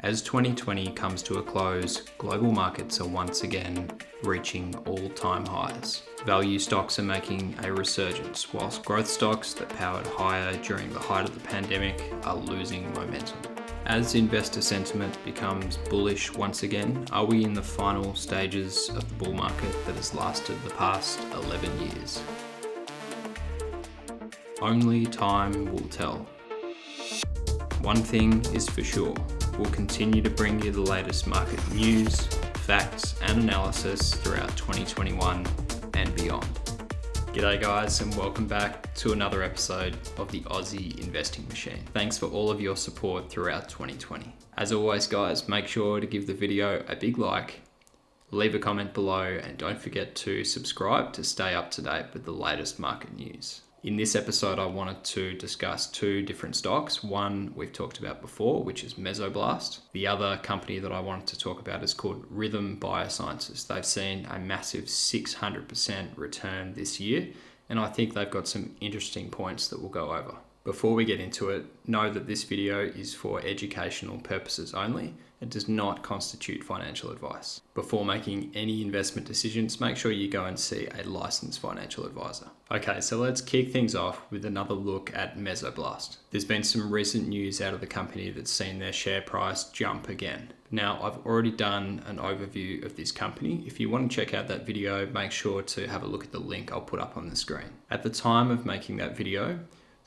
As 2020 comes to a close, global markets are once again reaching all-time highs. Value stocks are making a resurgence, whilst growth stocks that powered higher during the height of the pandemic are losing momentum. As investor sentiment becomes bullish once again, are we in the final stages of the bull market that has lasted the past 11 years? Only time will tell. One thing is for sure, we'll continue to bring you the latest market news, facts and analysis throughout 2021 and beyond. G'day guys, and welcome back to another episode of the Aussie Investing Machine. Thanks for all of your support throughout 2020. As always guys, make sure to give the video a big like, leave a comment below, and don't forget to subscribe to stay up to date with the latest market news. In this episode, I wanted to discuss two different stocks. One we've talked about before, which is Mesoblast. The other company that I wanted to talk about is called Rhythm Biosciences. They've seen a massive 600% return this year, and I think they've got some interesting points that we'll go over. Before we get into it, know that this video is for educational purposes only. It does not constitute financial advice. Before making any investment decisions, make sure you go and see a licensed financial advisor. Okay, so let's kick things off with another look at Mesoblast. There's been some recent news out of the company that's seen their share price jump again. Now, I've already done an overview of this company. If you want to check out that video, make sure to have a look at the link I'll put up on the screen. At the time of making that video,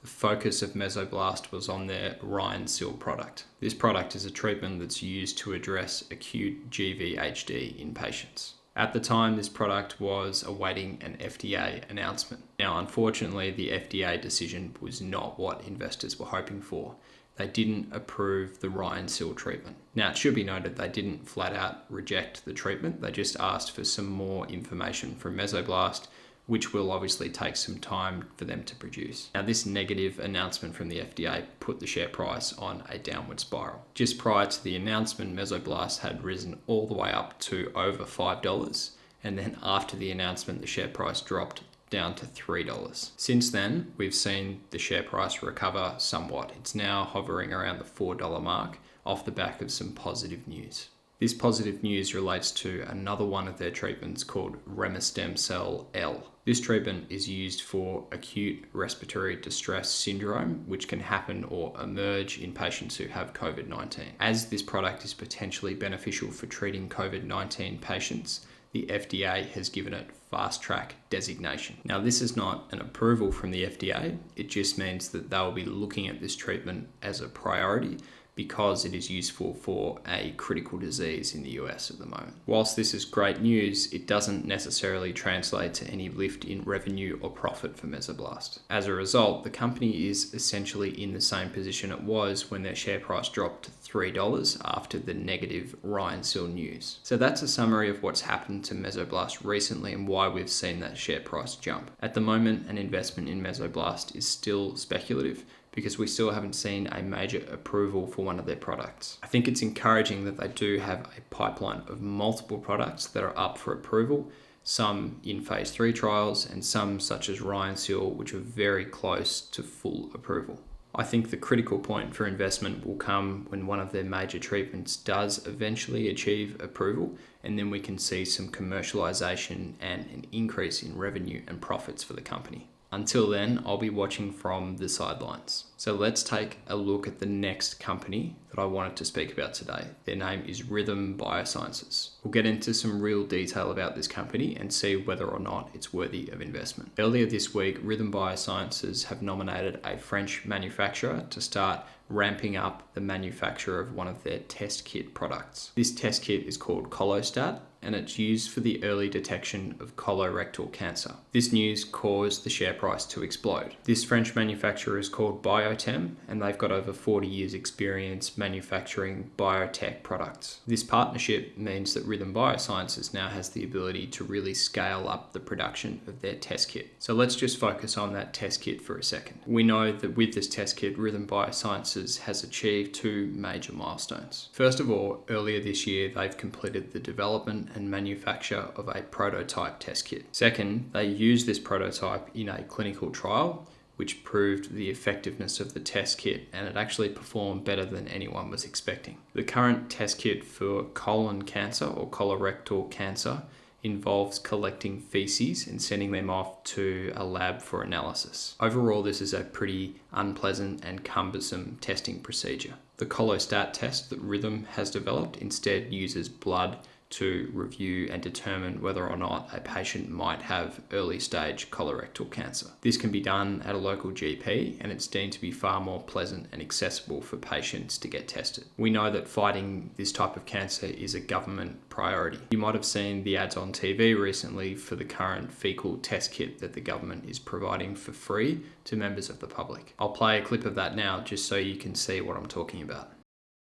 the focus of Mesoblast was on their RHY product. This product is a treatment that's used to address acute GVHD in patients. At the time, this product was awaiting an FDA announcement. Now, unfortunately, the FDA decision was not what investors were hoping for. They didn't approve the RHY treatment. Now, it should be noted they didn't flat out reject the treatment. They just asked for some more information from Mesoblast, which will obviously take some time for them to produce. Now, this negative announcement from the FDA put the share price on a downward spiral. Just prior to the announcement, Mesoblast had risen all the way up to over $5, and then after the announcement, the share price dropped down to $3. Since then, we've seen the share price recover somewhat. It's now hovering around the $4 mark off the back of some positive news. This positive news relates to another one of their treatments called Remestemcel-L. This treatment is used for acute respiratory distress syndrome, which can happen or emerge in patients who have COVID-19. As this product is potentially beneficial for treating COVID-19 patients, the FDA has given it fast track designation. Now, this is not an approval from the FDA. It just means that they'll be looking at this treatment as a priority because it is useful for a critical disease in the US at the moment. Whilst this is great news, it doesn't necessarily translate to any lift in revenue or profit for Mesoblast. As a result, the company is essentially in the same position it was when their share price dropped to $3 after the negative RHY news. So that's a summary of what's happened to Mesoblast recently and why we've seen that share price jump. At the moment, an investment in Mesoblast is still speculative, because we still haven't seen a major approval for one of their products. I think it's encouraging that they do have a pipeline of multiple products that are up for approval, some in phase 3 trials and some such as RHY, which are very close to full approval. I think the critical point for investment will come when one of their major treatments does eventually achieve approval, and then we can see some commercialization and an increase in revenue and profits for the company. Until then, I'll be watching from the sidelines. So let's take a look at the next company that I wanted to speak about today. Their name is Rhythm Biosciences. We'll get into some real detail about this company and see whether or not it's worthy of investment. Earlier this week, Rhythm Biosciences have nominated a French manufacturer to start ramping up the manufacture of one of their test kit products. This test kit is called Colostat, and it's used for the early detection of colorectal cancer. This news caused the share price to explode. This French manufacturer is called Biotem, and they've got over 40 years experience manufacturing biotech products. This partnership means that Rhythm Biosciences now has the ability to really scale up the production of their test kit. So let's just focus on that test kit for a second. We know that with this test kit, Rhythm Biosciences has achieved two major milestones. First of all, earlier this year, they've completed the development and manufacture of a prototype test kit. Second, they used this prototype in a clinical trial which proved the effectiveness of the test kit, and it actually performed better than anyone was expecting. The current test kit for colon cancer or colorectal cancer involves collecting feces and sending them off to a lab for analysis. Overall, this is a pretty unpleasant and cumbersome testing procedure. The Colostat test that Rhythm has developed instead uses blood to review and determine whether or not a patient might have early stage colorectal cancer. This can be done at a local GP, and it's deemed to be far more pleasant and accessible for patients to get tested. We know that fighting this type of cancer is a government priority. You might have seen the ads on TV recently for the current fecal test kit that the government is providing for free to members of the public. I'll play a clip of that now just so you can see what I'm talking about.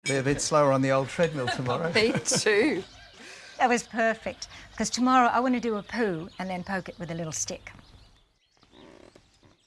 Be a bit slower on the old treadmill tomorrow. Me too. That was perfect, because tomorrow I want to do a poo and then poke it with a little stick.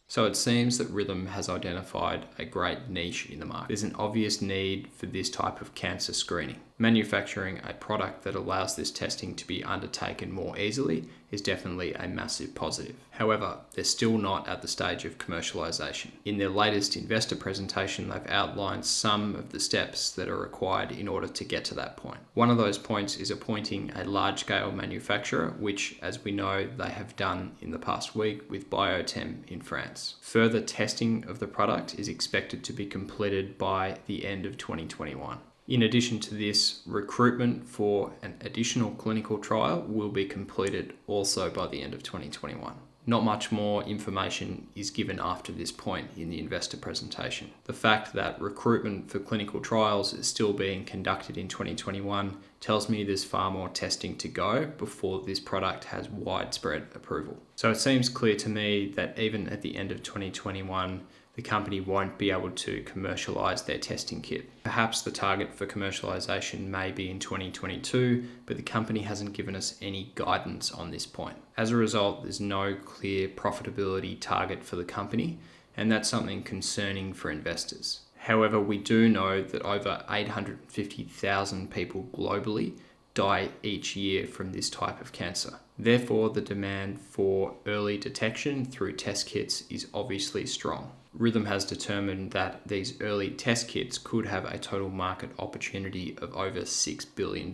So it seems that Rhythm has identified a great niche in the market. There's an obvious need for this type of cancer screening. Manufacturing a product that allows this testing to be undertaken more easily is definitely a massive positive. However, they're still not at the stage of commercialization. In their latest investor presentation, they've outlined some of the steps that are required in order to get to that point. One of those points is appointing a large-scale manufacturer, which, as we know, they have done in the past week with Biotem in France. Further testing of the product is expected to be completed by the end of 2021. In addition to this, recruitment for an additional clinical trial will be completed also by the end of 2021. Not much more information is given after this point in the investor presentation. The fact that recruitment for clinical trials is still being conducted in 2021 tells me there's far more testing to go before this product has widespread approval. So it seems clear to me that even at the end of 2021, the company won't be able to commercialize their testing kit. Perhaps the target for commercialization may be in 2022, but the company hasn't given us any guidance on this point. As a result, there's no clear profitability target for the company, and that's something concerning for investors. However, we do know that over 850,000 people globally die each year from this type of cancer. Therefore, the demand for early detection through test kits is obviously strong. Rhythm has determined that these early test kits could have a total market opportunity of over $6 billion.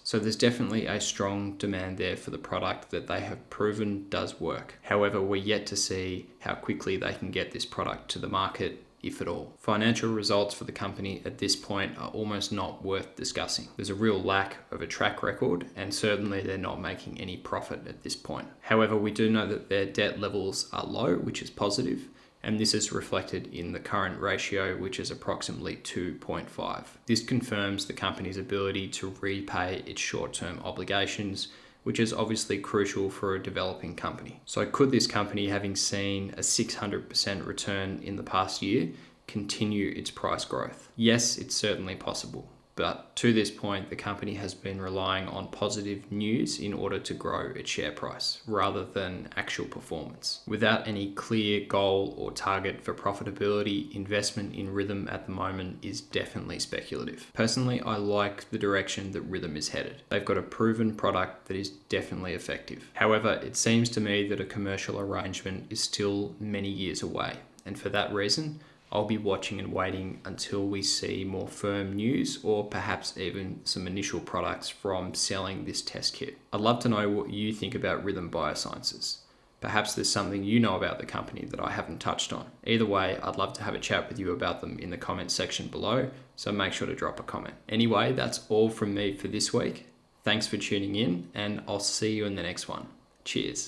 So there's definitely a strong demand there for the product that they have proven does work. However, we're yet to see how quickly they can get this product to the market, if at all. Financial results for the company at this point are almost not worth discussing. There's a real lack of a track record, and certainly they're not making any profit at this point. However, we do know that their debt levels are low, which is positive, and this is reflected in the current ratio, which is approximately 2.5. This confirms the company's ability to repay its short-term obligations, which is obviously crucial for a developing company. So could this company, having seen a 600% return in the past year, continue its price growth? Yes, it's certainly possible. But to this point, the company has been relying on positive news in order to grow its share price, rather than actual performance. Without any clear goal or target for profitability, investment in Rhythm at the moment is definitely speculative. Personally, I like the direction that Rhythm is headed. They've got a proven product that is definitely effective. However, it seems to me that a commercial arrangement is still many years away. And for that reason, I'll be watching and waiting until we see more firm news, or perhaps even some initial products from selling this test kit. I'd love to know what you think about Rhythm Biosciences. Perhaps there's something you know about the company that I haven't touched on. Either way, I'd love to have a chat with you about them in the comments section below, so make sure to drop a comment. Anyway, that's all from me for this week. Thanks for tuning in, and I'll see you in the next one. Cheers.